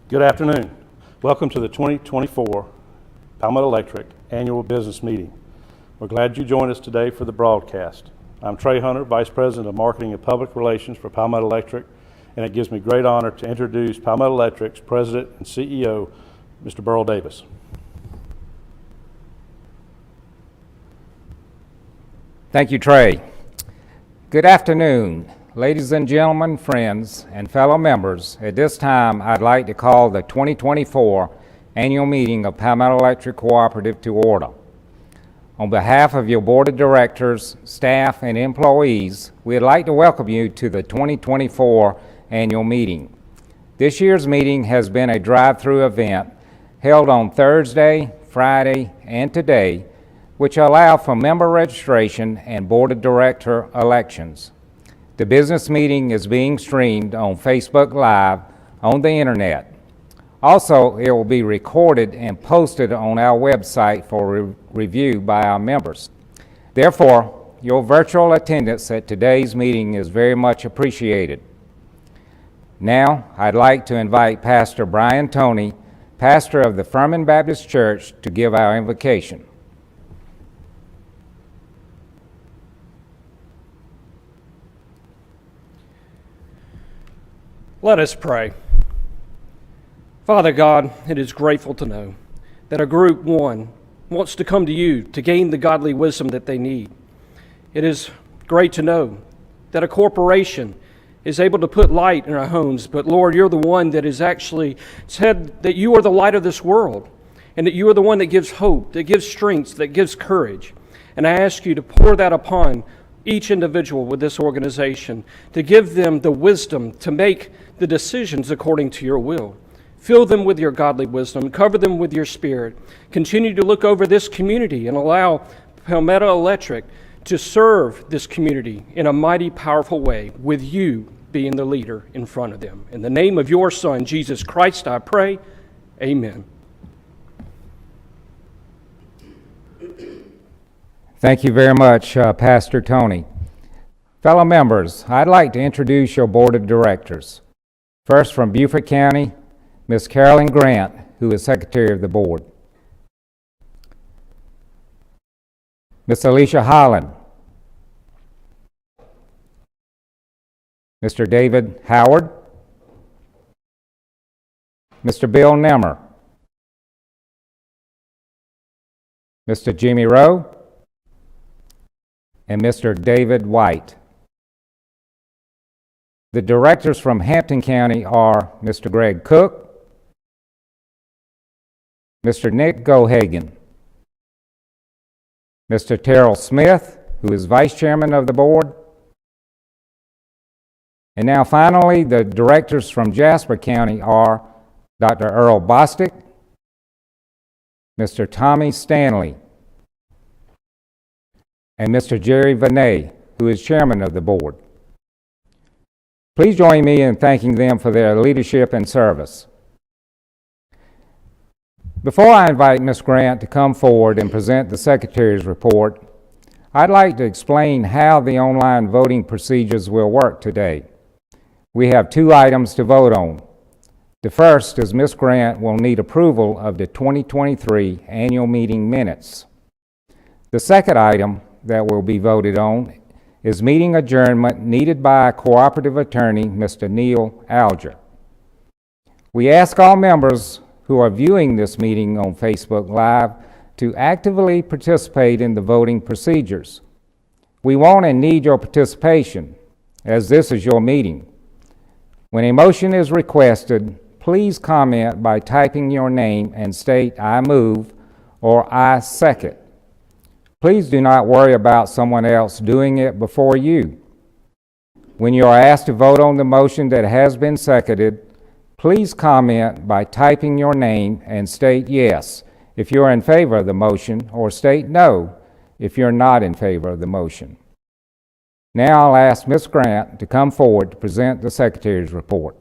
Good afternoon. Welcome to the 2024 Palmetto Electric Annual Business Meeting. We're glad you joined us today for the broadcast. I'm Trey Hunter, Vice President of Marketing and Public Relations for Palmetto Electric, and it gives me great honor to introduce Palmetto Electric's President and CEO, Mr. Burl Davis. Thank you, Trey. Good afternoon, ladies and gentlemen, friends, and fellow members. At this time, I'd like to call the 2024 annual meeting of Palmetto Electric Cooperative to order. On behalf of your board of directors, staff, and employees, we'd like to welcome you to the 2024 annual meeting. This year's meeting has been a drive-through event held on Thursday, Friday, and today, which allow for member registration and board of director elections. The business meeting is being streamed on Facebook Live on the internet. Also, it will be recorded and posted on our website for review by our members. Therefore, your virtual attendance at today's meeting is very much appreciated. Now, I'd like to invite Pastor Brian Toney, pastor of the Furman Baptist Church, to give our invocation. Let us pray. Father God, it is grateful to know that a group, one, wants to come to you to gain the godly wisdom that they need. It is great to know that a corporation is able to put light in our homes, but Lord, you're the one that has actually said that you are the light of this world, and that you are the one that gives hope, that gives strength, that gives courage. And I ask you to pour that upon each individual with this organization, to give them the wisdom to make the decisions according to your will. Fill them with your godly wisdom, cover them with your spirit. Continue to look over this community and allow Palmetto Electric to serve this community in a mighty, powerful way, with you being the leader in front of them. In the name of your Son, Jesus Christ, I pray, amen. Thank you very much, Pastor Toney. Fellow members, I'd like to introduce your board of directors. First, from Beaufort County, Ms. Carolyn Grant, who is Secretary of the Board. Ms. Alicia Holland. Mr. David Howard. Mr. Bill Nemmer. Mr. Jimmy Rowe. And Mr. David White. The directors from Hampton County are Mr. Greg Cook, Mr. Nick Gohagen, Mr. Terrell Smith, who is Vice Chairman of the Board, and now finally, the directors from Jasper County are Dr. Earl Bostic, Mr. Tommy Stanley, and Mr. Jerry Vinay, who is Chairman of the Board. Please join me in thanking them for their leadership and service. Before I invite Ms. Grant to come forward and present the Secretary's report, I'd like to explain how the online voting procedures will work today. We have two items to vote on. The first is Ms. Grant will need approval of the 2023 annual meeting minutes. The second item that will be voted on is meeting adjournment needed by cooperative attorney, Mr. Neil Alger. We ask all members who are viewing this meeting on Facebook Live to actively participate in the voting procedures. We want and need your participation, as this is your meeting. When a motion is requested, please comment by typing your name and state "I move" or "I second." Please do not worry about someone else doing it before you. When you are asked to vote on the motion that has been seconded, please comment by typing your name and state yes if you're in favor of the motion, or state no if you're not in favor of the motion. Now I'll ask Ms. Grant to come forward to present the Secretary's report.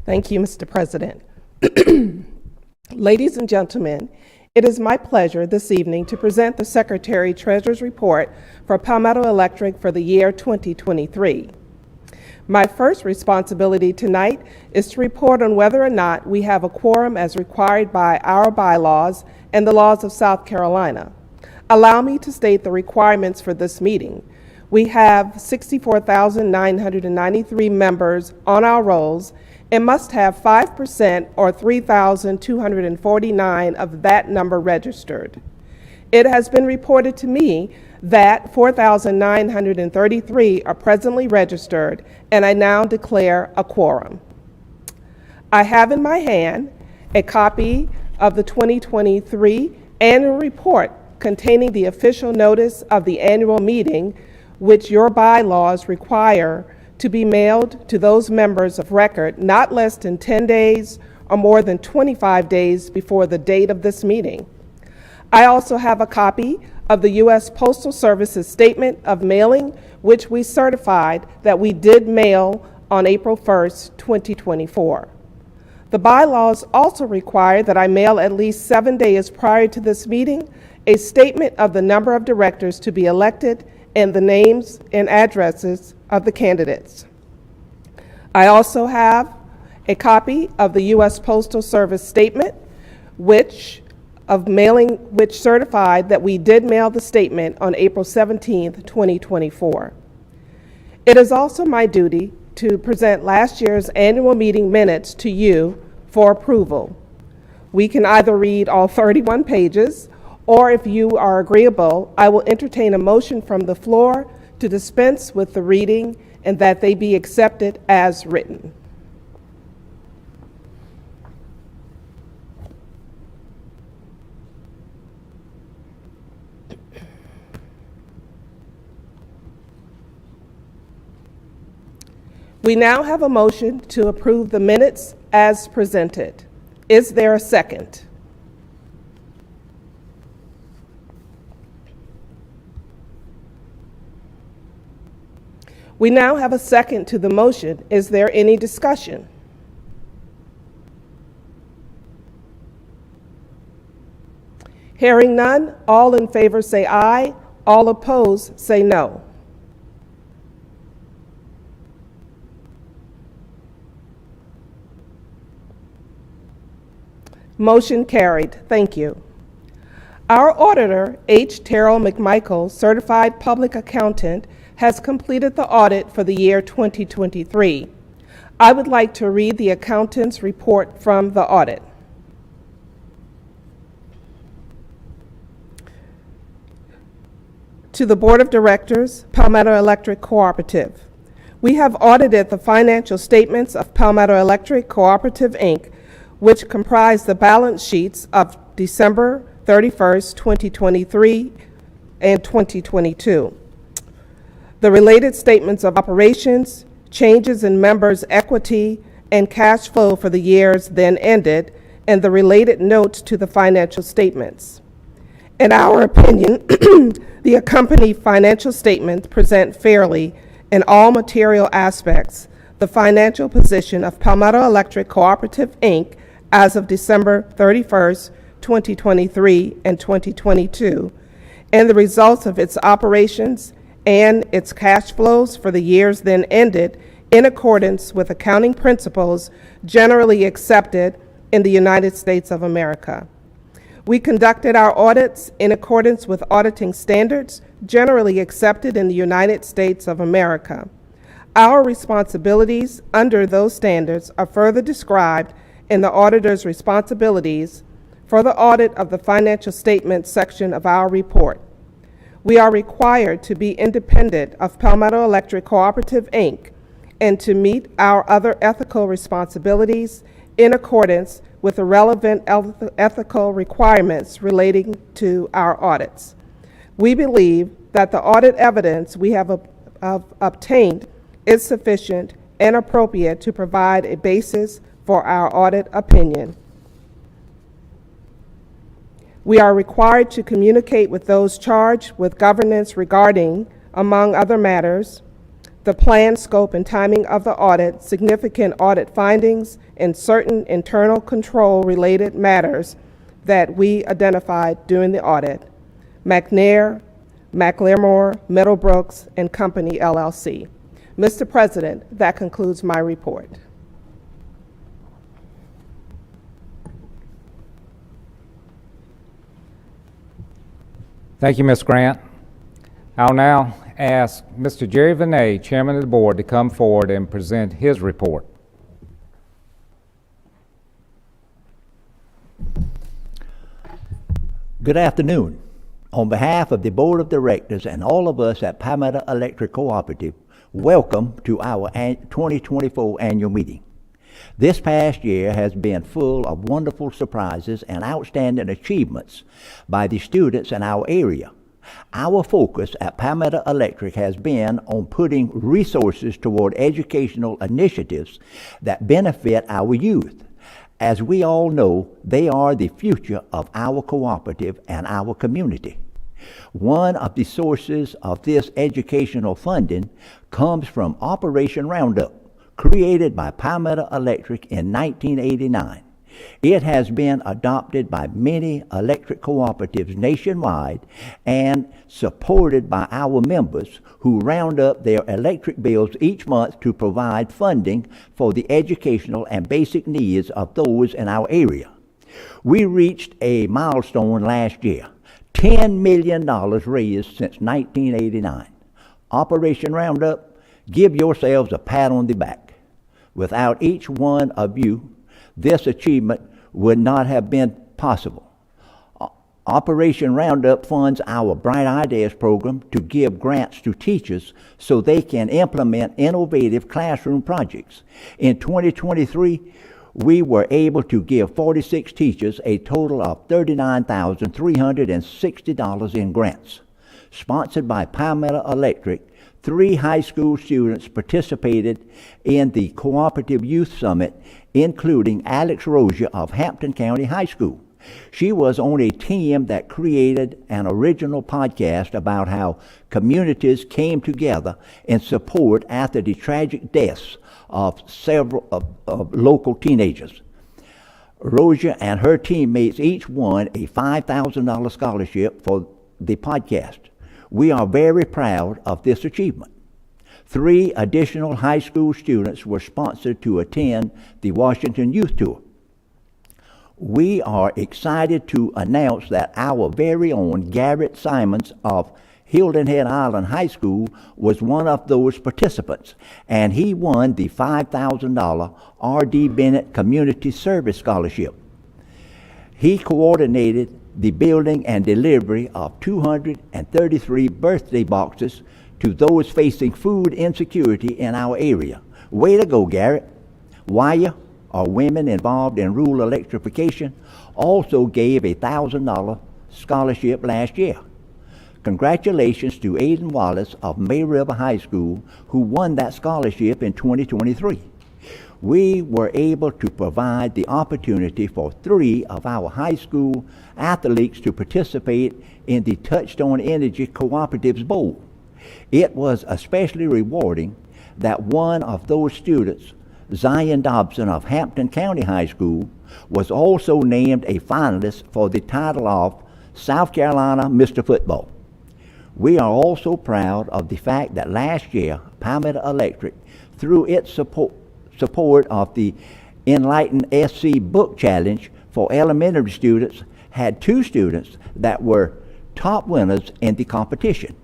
Thank you, Mr. President. Ladies and gentlemen, It is my pleasure this evening to present the Secretary Treasurer's Report for Palmetto Electric for the year 2023. My first responsibility tonight is to report on whether or not we have a quorum as required by our bylaws and the laws of South Carolina. Allow me to state the requirements for this meeting. We have 64,993 members on our rolls and must have 5% or 3,249 of that number registered. It has been reported to me that 4,933 are presently registered, and I now declare a quorum. I have in my hand a copy of the 2023 annual report containing the official notice of the annual meeting, which your bylaws require to be mailed to those members of record not less than 10 days or more than 25 days before the date of this meeting. I also have a copy of the U.S. Postal Service's statement of mailing, which we certified that we did mail on April 1st, 2024. The bylaws also require that I mail at least 7 days prior to this meeting a statement of the number of directors to be elected and the names and addresses of the candidates. I also have a copy of the U.S. Postal Service statement which certified that we did mail the statement on April 17th, 2024. It is also my duty to present last year's annual meeting minutes to you for approval. We can either read all 31 pages, or if you are agreeable, I will entertain a motion from the floor to dispense with the reading and that they be accepted as written. We now have a motion to approve the minutes as presented. Is there a second? We now have a second to the motion. Is there any discussion? Hearing none, all in favor say aye, all opposed say no. Motion carried. Thank you. Our auditor, H. Terrell McMichael, certified public accountant, has completed the audit for the year 2023. I would like to read the accountant's report from the audit. To the Board of Directors, Palmetto Electric Cooperative. We have audited the financial statements of Palmetto Electric Cooperative, Inc., which comprise the balance sheets of December 31st, 2023 and 2022. The related statements of operations, changes in members' equity, and cash flow for the years then ended, and the related notes to the financial statements. In our opinion, the accompanying financial statements present fairly, in all material aspects, the financial position of Palmetto Electric Cooperative, Inc. as of December 31st, 2023 and 2022, and the results of its operations and its cash flows for the years then ended in accordance with accounting principles generally accepted in the United States of America. We conducted our audits in accordance with auditing standards generally accepted in the United States of America. Our responsibilities under those standards are further described in the auditor's responsibilities for the audit of the financial statements section of our report. We are required to be independent of Palmetto Electric Cooperative, Inc., and to meet our other ethical responsibilities in accordance with the relevant ethical requirements relating to our audits. We believe that the audit evidence we have obtained is sufficient and appropriate to provide a basis for our audit opinion. We are required to communicate with those charged with governance regarding, among other matters, the plan, scope, and timing of the audit, significant audit findings, and certain internal control-related matters that we identified during the audit: McNair, McLemore, Middlebrooks, and Company, LLC. Mr. President, that concludes my report. Thank you, Ms. Grant. I'll now ask Mr. Jerry Vinay, Chairman of the Board, to come forward and present his report. Good afternoon. On behalf of the Board of Directors and all of us at Palmetto Electric Cooperative, welcome to our 2024 annual meeting. This past year has been full of wonderful surprises and outstanding achievements by the students in our area. Our focus at Palmetto Electric has been on putting resources toward educational initiatives that benefit our youth. As we all know, they are the future of our cooperative and our community. One of the sources of this educational funding comes from Operation Roundup, created by Palmetto Electric in 1989. It has been adopted by many electric cooperatives nationwide and supported by our members who round up their electric bills each month to provide funding for the educational and basic needs of those in our area. We reached a milestone last year, $10 million raised since 1989. Operation Roundup, give yourselves a pat on the back. Without each one of you, this achievement would not have been possible. Operation Roundup funds our Bright Ideas program to give grants to teachers so they can implement innovative classroom projects. In 2023, we were able to give 46 teachers a total of $39,360 in grants. Sponsored by Palmetto Electric, 3 high school students participated in the Cooperative Youth Summit, including Alex Rozier of Hampton County High School. She was on a team that created an original podcast about how communities came together in support after the tragic deaths of several local teenagers. Rozier and her teammates each won a $5,000 scholarship for the podcast. We are very proud of this achievement. 3 additional high school students were sponsored to attend the Washington Youth Tour. We are excited to announce that our very own Garrett Simons of Hilton Head Island High School was one of those participants, and he won the $5,000 R.D. Bennett Community Service Scholarship. He coordinated the building and delivery of 233 birthday boxes to those facing food insecurity in our area. Way to go, Garrett. WIA, or Women Involved in Rural Electrification, also gave a $1,000 scholarship last year. Congratulations to Aiden Wallace of May River High School, who won that scholarship in 2023. We were able to provide the opportunity for 3 of our high school athletes to participate in the Touchstone Energy Cooperatives Bowl. It was especially rewarding that one of those students, Zion Dobson of Hampton County High School, was also named a finalist for the title of South Carolina Mr. Football. We are also proud of the fact that last year, Palmetto Electric, through its support of the Enlighten SC Book Challenge for elementary students, had 2 students that were top winners in the competition.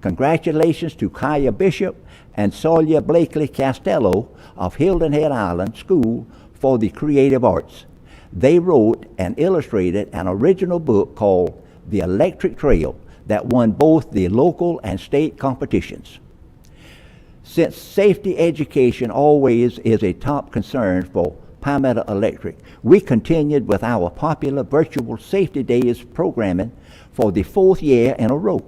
Congratulations to Kaya Bishop and Solia Blakely Castello of Hilton Head Island School for the creative arts. They wrote and illustrated an original book called The Electric Trail that won both the local and state competitions. Since safety education always is a top concern for Palmetto Electric, we continued with our popular virtual Safety Days programming for the 4th year in a row.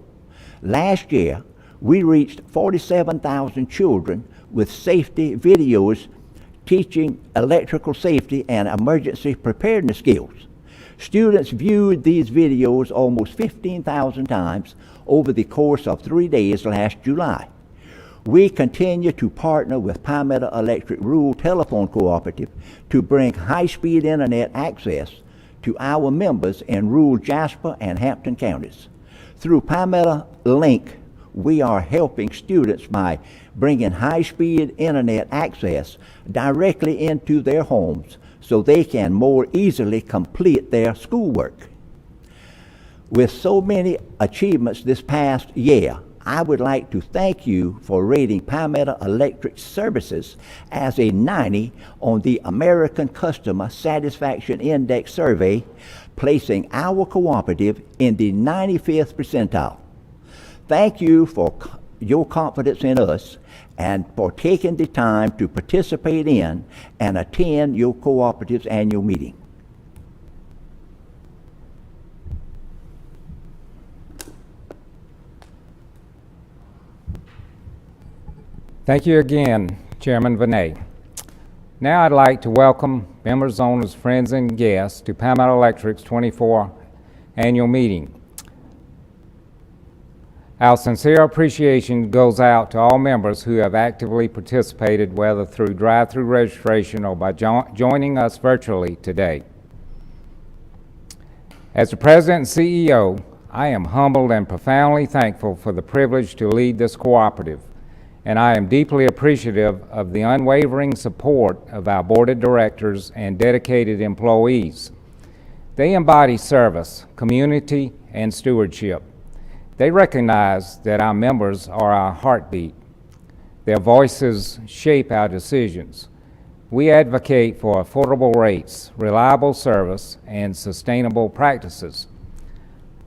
Last year, we reached 47,000 children with safety videos teaching electrical safety and emergency preparedness skills. Students viewed these videos almost 15,000 times over the course of 3 days last July. We continue to partner with Palmetto Electric Rural Telephone Cooperative to bring high-speed internet access to our members in rural Jasper and Hampton counties. Through Palmetto Link, we are helping students by bringing high-speed internet access directly into their homes so they can more easily complete their schoolwork. With so many achievements this past year, I would like to thank you for rating Palmetto Electric Services as a 90 on the American Customer Satisfaction Index survey, placing our cooperative in the 95th percentile. Thank you for your confidence in us and for taking the time to participate in and attend your cooperative's annual meeting. Thank you again, Chairman Vinay. Now I'd like to welcome members, owners, friends, and guests to Palmetto Electric's 24th annual meeting. Our sincere appreciation goes out to all members who have actively participated, whether through drive-through registration or by joining us virtually today. As the President and CEO, I am humbled and profoundly thankful for the privilege to lead this cooperative, and I am deeply appreciative of the unwavering support of our board of directors and dedicated employees. They embody service, community, and stewardship. They recognize that our members are our heartbeat. Their voices shape our decisions. We advocate for affordable rates, reliable service, and sustainable practices.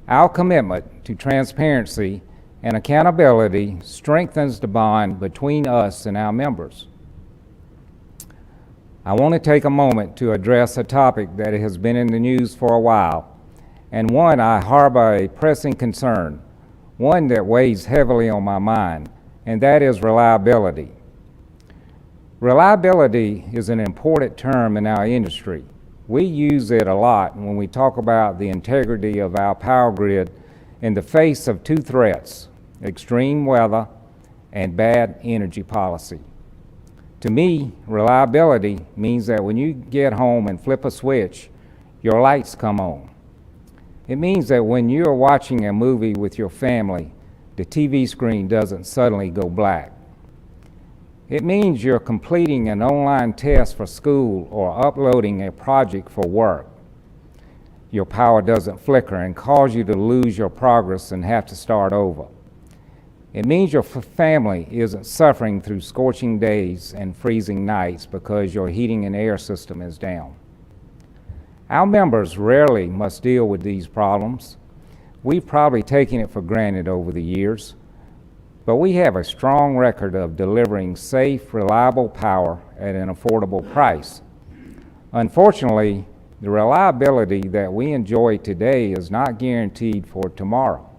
Our commitment to transparency and accountability strengthens the bond between us and our members. I want to take a moment to address a topic that has been in the news for a while, and one I harbor a pressing concern, one that weighs heavily on my mind, and that is reliability. Reliability is an important term in our industry. We use it a lot when we talk about the integrity of our power grid in the face of two threats: extreme weather and bad energy policy. To me, reliability means that when you get home and flip a switch, your lights come on. It means that when you're watching a movie with your family, the TV screen doesn't suddenly go black. It means you're completing an online test for school or uploading a project for work. Your power doesn't flicker and cause you to lose your progress and have to start over. It means your family isn't suffering through scorching days and freezing nights because your heating and air system is down. Our members rarely must deal with these problems. We've probably taken it for granted over the years, but we have a strong record of delivering safe, reliable power at an affordable price. Unfortunately, the reliability that we enjoy today is not guaranteed for tomorrow.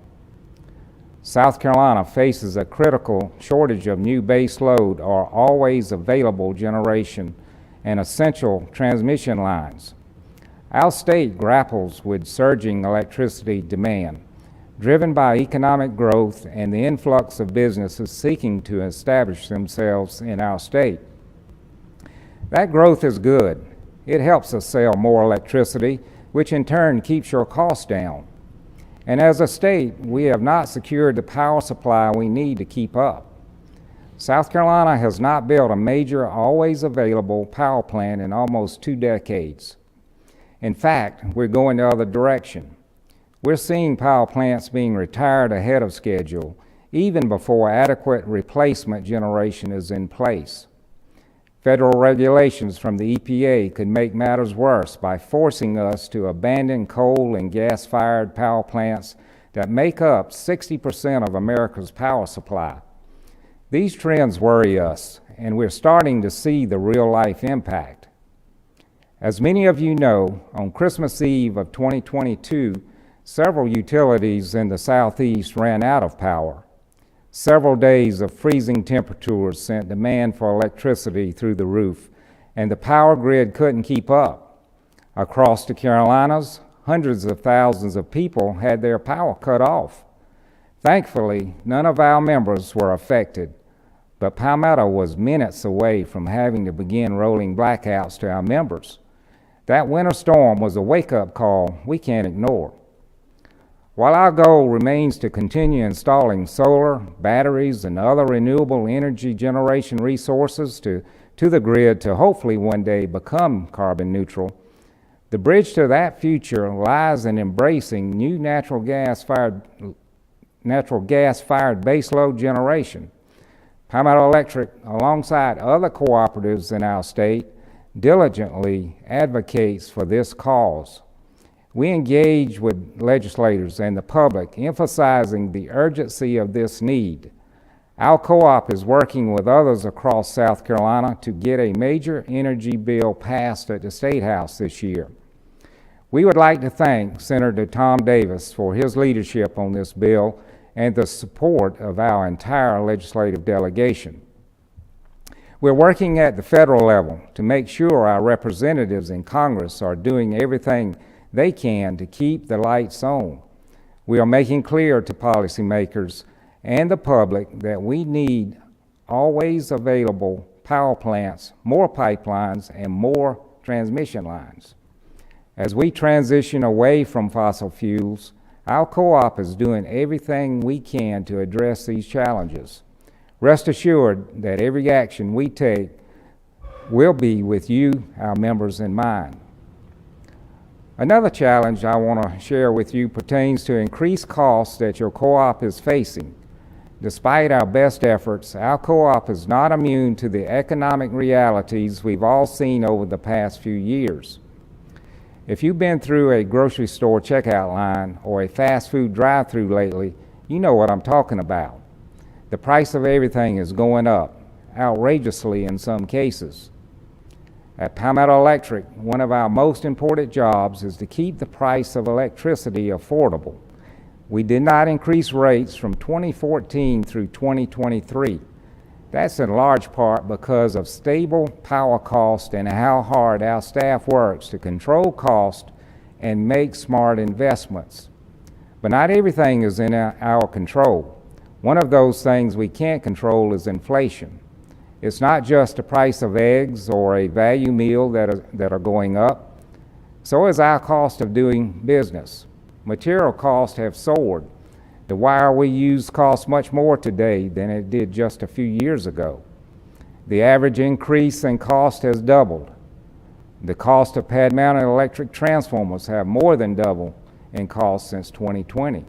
South Carolina faces a critical shortage of new base load or always available generation and essential transmission lines. Our state grapples with surging electricity demand, driven by economic growth and the influx of businesses seeking to establish themselves in our state. That growth is good. It helps us sell more electricity, which in turn keeps your costs down. And as a state, we have not secured the power supply we need to keep up. South Carolina has not built a major, always available power plant in almost 2 decades. In fact, we're going the other direction. We're seeing power plants being retired ahead of schedule, even before adequate replacement generation is in place. Federal regulations from the EPA could make matters worse by forcing us to abandon coal and gas-fired power plants that make up 60% of America's power supply. These trends worry us, and we're starting to see the real-life impact. As many of you know, on Christmas Eve of 2022, several utilities in the Southeast ran out of power. Several days of freezing temperatures sent demand for electricity through the roof, and the power grid couldn't keep up. Across the Carolinas, hundreds of thousands of people had their power cut off. Thankfully, none of our members were affected, but Palmetto was minutes away from having to begin rolling blackouts to our members. That winter storm was a wake-up call we can't ignore. While our goal remains to continue installing solar, batteries, and other renewable energy generation resources to the grid to hopefully one day become carbon neutral, the bridge to that future lies in embracing new natural gas-fired baseload generation. Palmetto Electric, alongside other cooperatives in our state, diligently advocates for this cause. We engage with legislators and the public, emphasizing the urgency of this need. Our co-op is working with others across South Carolina to get a major energy bill passed at the State House this year. We would like to thank Senator Tom Davis for his leadership on this bill and the support of our entire legislative delegation. We're working at the federal level to make sure our representatives in Congress are doing everything they can to keep the lights on. We are making clear to policymakers and the public that we need always available power plants, more pipelines, and more transmission lines. As we transition away from fossil fuels, our co-op is doing everything we can to address these challenges. Rest assured that every action we take will be with you, our members, in mind. Another challenge I want to share with you pertains to increased costs that your co-op is facing. Despite our best efforts, our co-op is not immune to the economic realities we've all seen over the past few years. If you've been through a grocery store checkout line or a fast food drive-thru lately, you know what I'm talking about. The price of everything is going up, outrageously in some cases. At Palmetto Electric, one of our most important jobs is to keep the price of electricity affordable. We did not increase rates from 2014 through 2023. That's in large part because of stable power cost and how hard our staff works to control cost and make smart investments. But not everything is in our control. One of those things we can't control is inflation. It's not just the price of eggs or a value meal that are going up. So is our cost of doing business. Material costs have soared. The wire we use costs much more today than it did just a few years ago. The average increase in cost has doubled. The cost of pad-mounted electric transformers have more than doubled in cost since 2020.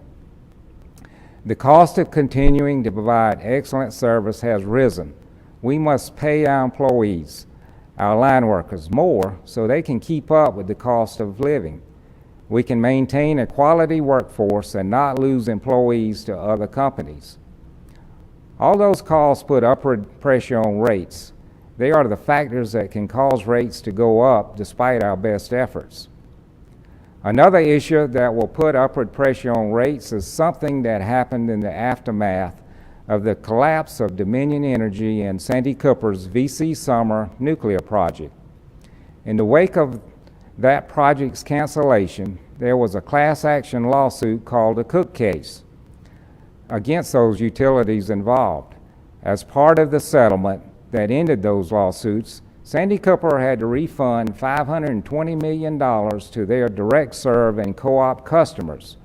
The cost of continuing to provide excellent service has risen. We must pay our employees, our line workers, more so they can keep up with the cost of living. We can maintain a quality workforce and not lose employees to other companies. All those costs put upward pressure on rates. They are the factors that can cause rates to go up despite our best efforts. Another issue that will put upward pressure on rates is something that happened in the aftermath of the collapse of Dominion Energy and Sandy Cooper's VC Summer nuclear project. In the wake of that project's cancellation, there was a class action lawsuit called the Cook case against those utilities involved. As part of the settlement that ended those lawsuits, Sandy Cooper had to refund $520 million to their direct serve and co-op customers.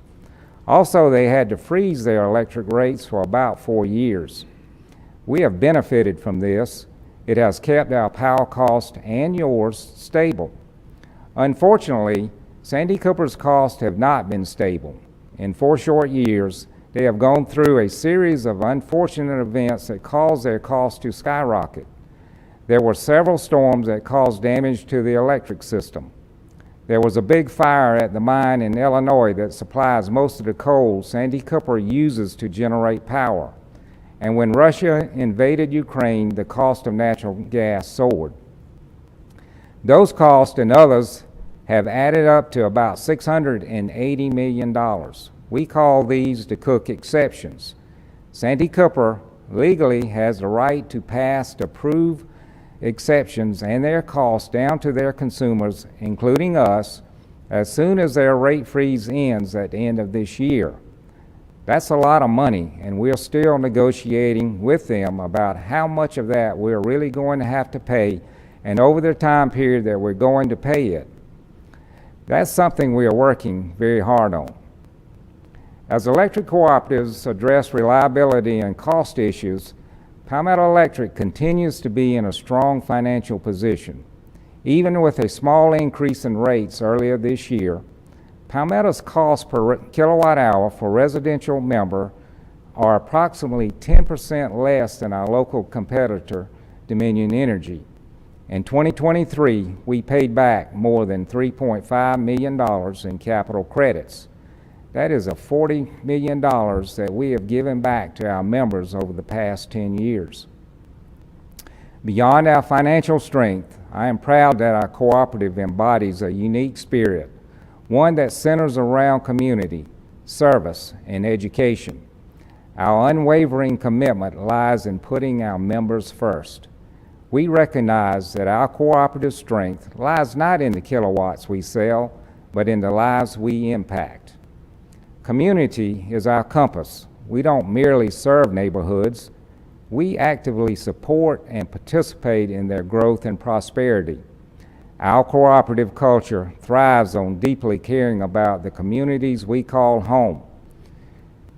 Also, they had to freeze their electric rates for about 4 years. We have benefited from this. It has kept our power cost and yours stable. Unfortunately, Sandy Cooper's costs have not been stable. In 4 short years, they have gone through a series of unfortunate events that caused their costs to skyrocket. There were several storms that caused damage to the electric system. There was a big fire at the mine in Illinois that supplies most of the coal Sandy Cooper uses to generate power. And when Russia invaded Ukraine, the cost of natural gas soared. Those costs and others have added up to about $680 million. We call these the Cook exceptions. Sandy Cooper legally has the right to pass approved exceptions and their costs down to their consumers, including us, as soon as their rate freeze ends at the end of this year. That's a lot of money, and we're still negotiating with them about how much of that we're really going to have to pay and over the time period that we're going to pay it. That's something we are working very hard on. As electric cooperatives address reliability and cost issues, Palmetto Electric continues to be in a strong financial position. Even with a small increase in rates earlier this year, Palmetto's cost per kilowatt hour for residential member are approximately 10% less than our local competitor, Dominion Energy. In 2023, we paid back more than $3.5 million in capital credits. That is $40 million that we have given back to our members over the past 10 years. Beyond our financial strength, I am proud that our cooperative embodies a unique spirit, one that centers around community, service, and education. Our unwavering commitment lies in putting our members first. We recognize that our cooperative strength lies not in the kilowatts we sell, but in the lives we impact. Community is our compass. We don't merely serve neighborhoods. We actively support and participate in their growth and prosperity. Our cooperative culture thrives on deeply caring about the communities we call home.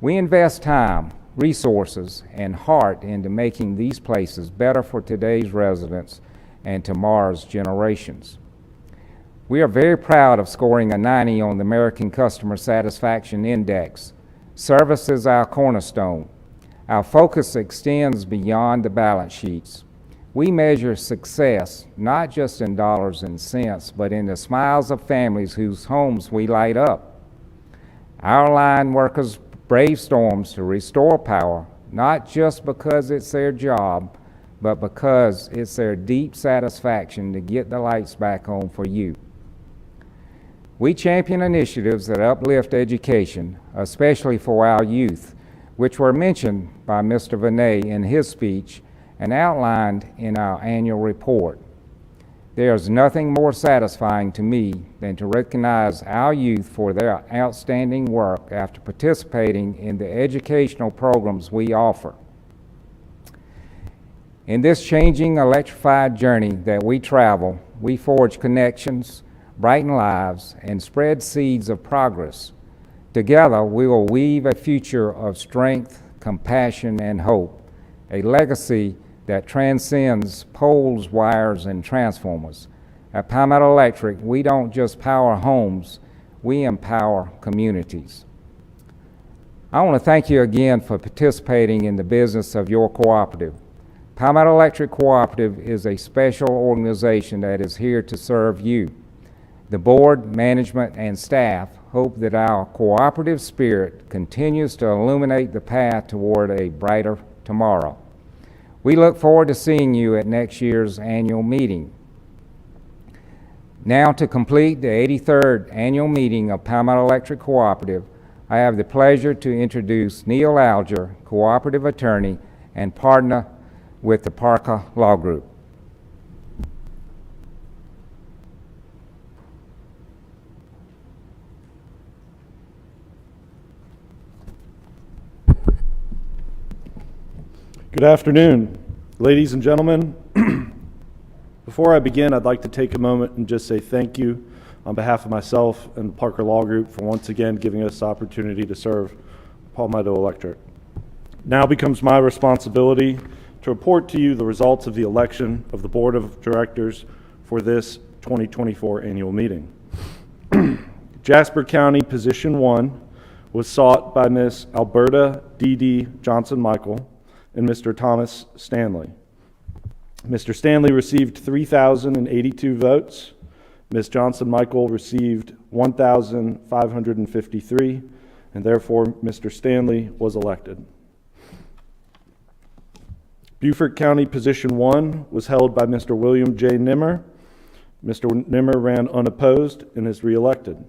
We invest time, resources, and heart into making these places better for today's residents and tomorrow's generations. We are very proud of scoring a 90 on the American Customer Satisfaction Index. Service is our cornerstone. Our focus extends beyond the balance sheets. We measure success not just in dollars and cents, but in the smiles of families whose homes we light up. Our line workers brave storms to restore power, not just because it's their job, but because it's their deep satisfaction to get the lights back on for you. We champion initiatives that uplift education, especially for our youth, which were mentioned by Mr. Vinay in his speech and outlined in our annual report. There is nothing more satisfying to me than to recognize our youth for their outstanding work after participating in the educational programs we offer. In this changing electrified journey that we travel, we forge connections, brighten lives, and spread seeds of progress. Together, we will weave a future of strength, compassion, and hope, a legacy that transcends poles, wires, and transformers. At Palmetto Electric, we don't just power homes, we empower communities. I want to thank you again for participating in the business of your cooperative. Palmetto Electric Cooperative is a special organization that is here to serve you. The board, management, and staff hope that our cooperative spirit continues to illuminate the path toward a brighter tomorrow. We look forward to seeing you at next year's annual meeting. Now, to complete the 83rd annual meeting of Palmetto Electric Cooperative, I have the pleasure to introduce Neil Alger, cooperative attorney and partner with the Parker Law Group. Good afternoon, ladies and gentlemen. Before I begin, I'd like to take a moment and just say thank you on behalf of myself and the Parker Law Group for once again giving us the opportunity to serve Palmetto Electric. Now becomes my responsibility to report to you the results of the election of the Board of Directors for this 2024 annual meeting. Jasper County Position 1 was sought by Ms. Alberta D.D. Johnson-Michael and Mr. Thomas Stanley. Mr. Stanley received 3,082 votes. Ms. Johnson-Michael received 1,553, and therefore Mr. Stanley was elected. Beaufort County Position 1 was held by Mr. William J. Nimmer. Mr. Nimmer ran unopposed and is reelected.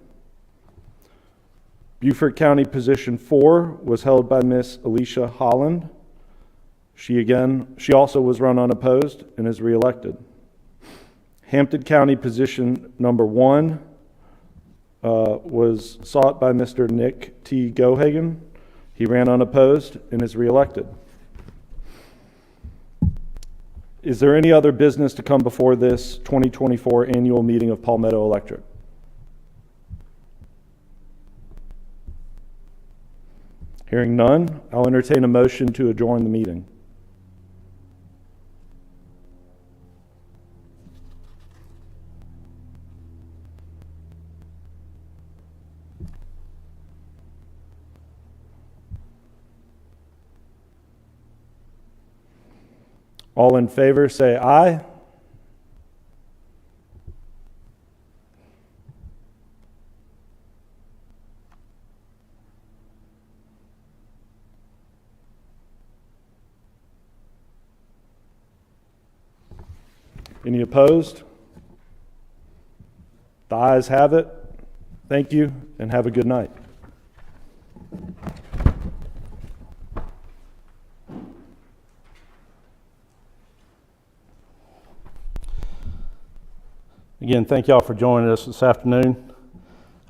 Beaufort County Position 4 was held by Ms. Alicia Holland. She also was run unopposed and is reelected. Hampton County Position Number 1 was sought by Mr. Nick T. Gohagen. He ran unopposed and is reelected. Is there any other business to come before this 2024 annual meeting of Palmetto Electric? Hearing none, I'll entertain a motion to adjourn the meeting. All in favor, say aye. Any opposed? The ayes have it. Thank you, and have a good night. Again, thank y'all for joining us this afternoon.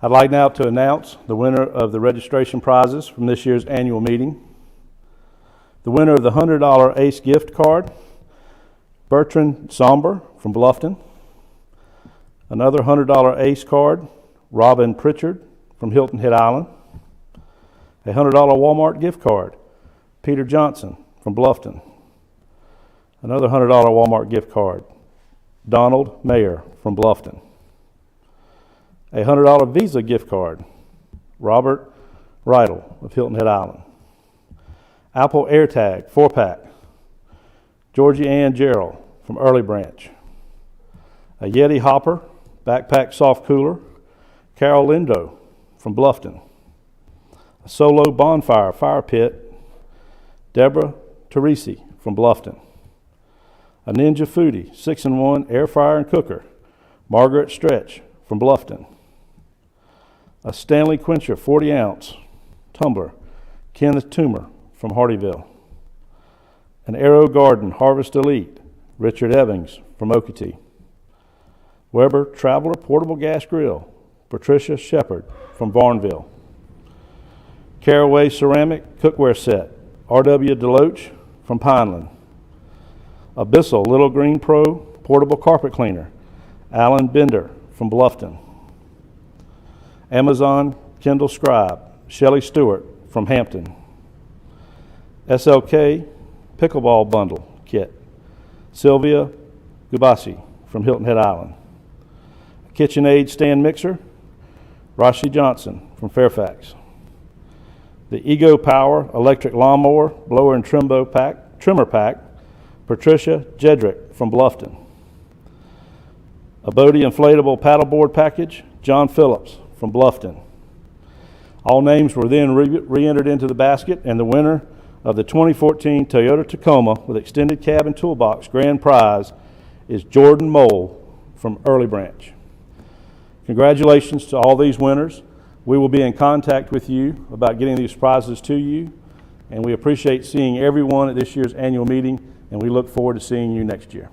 I'd like now to announce the winner of the registration prizes from this year's annual meeting. The winner of the $100 ACE gift card, Bertrand Somber from Bluffton. Another $100 ACE card, Robin Pritchard from Hilton Head Island. A $100 Walmart gift card, Peter Johnson from Bluffton. Another $100 Walmart gift card, Donald Mayer from Bluffton. A $100 Visa gift card, Robert Rydell of Hilton Head Island. Apple AirTag 4-pack, Georgie Ann Gerald from Early Branch. A Yeti Hopper backpack soft cooler, Carol Lindo from Bluffton. A Solo Bonfire fire pit, Deborah Teresi from Bluffton. A Ninja Foodie 6-in-1 air fryer and cooker, Margaret Stretch from Bluffton. A Stanley Quencher 40-ounce tumbler, Kenneth Toomer from Hardyville. An Arrow Garden Harvest Elite, Richard Evans from Okatee. Weber Traveler Portable Gas Grill, Patricia Shepard from Varnville. Caraway Ceramic Cookware Set, R.W. Deloach from Pineland. Abyssal Little Green Pro Portable Carpet Cleaner, Alan Bender from Bluffton. Amazon Kindle Scribe, Shelley Stewart from Hampton. SLK Pickleball Bundle Kit, Sylvia Gubasi from Hilton Head Island. KitchenAid Stand Mixer, Rashi Johnson from Fairfax. The Ego Power Electric Lawnmower Blower and Trimmer Pack, Patricia Jedrick from Bluffton. A Bodie Inflatable Paddleboard Package, John Phillips from Bluffton. All names were then re-entered into the basket, and the winner of the 2014 Toyota Tacoma with extended cab and toolbox grand prize is Jordan Mole from Early Branch. Congratulations to all these winners. We will be in contact with you about getting these prizes to you, and we appreciate seeing everyone at this year's annual meeting, and we look forward to seeing you next year.